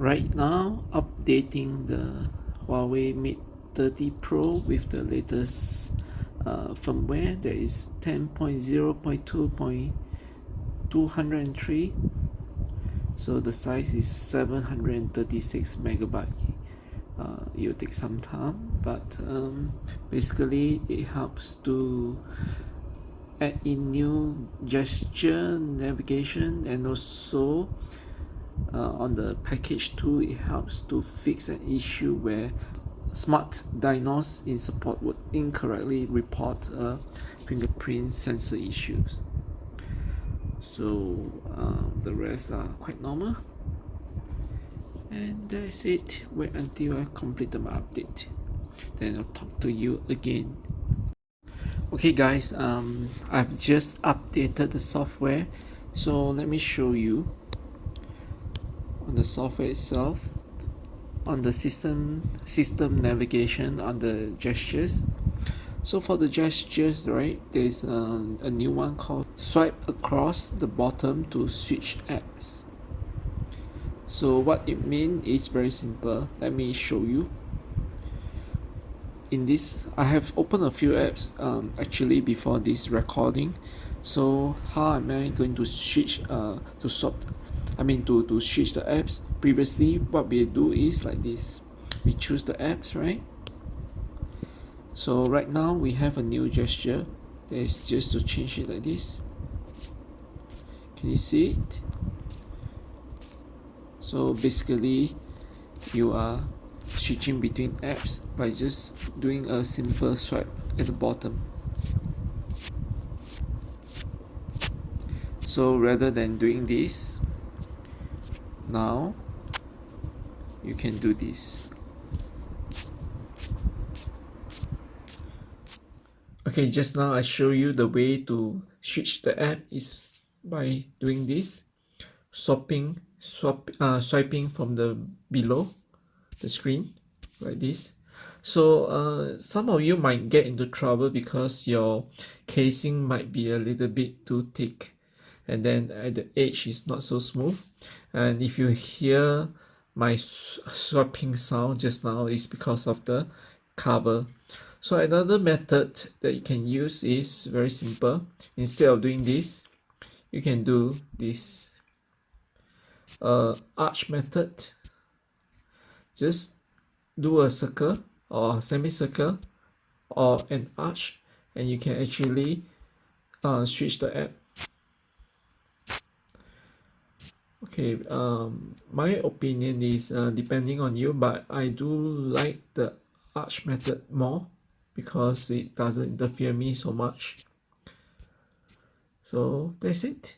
Right now, updating the Huawei Mate 30 Pro with the latest firmware that is 10.0.2.203. So the size is 736 megabyte. It'll take some time, but basically it helps to add in new gesture navigation, and also on the package 2 it helps to fix an issue where smart dinos in support would incorrectly report fingerprint sensor issues. So the rest are quite normal, and that's it. Wait until I complete my update, then I'll talk to you again. Okay guys, I've just updated the software, so let me show you on the software itself. On the system navigation, on the gestures, so for the gestures, right, there's a new one called swipe across the bottom to switch apps. So what it means is very simple. Let me show you. In this, I have opened a few apps actually before this recording. So how am I going to switch to swap, to switch the apps? Previously what we do is like this. We choose the apps, right? So right now we have a new gesture. That is just to change it like this. Can you see it? So basically you are switching between apps by just doing a simple swipe at the bottom. So rather than doing this, now you can do this. Okay, just now I show you the way to switch the app is by doing this, swiping from the below the screen like this. So some of you might get into trouble because your casing might be a little bit too thick, and then at the edge is not so smooth. And if you hear my swiping sound just now, is because of the cover. So another method that you can use is very simple. Instead of doing this, you can do this arch method. Just do a circle or semicircle or an arch, and you can actually switch the app. Okay, my opinion is depending on you, but I do like the arch method more because it doesn't interfere me so much. So that's it.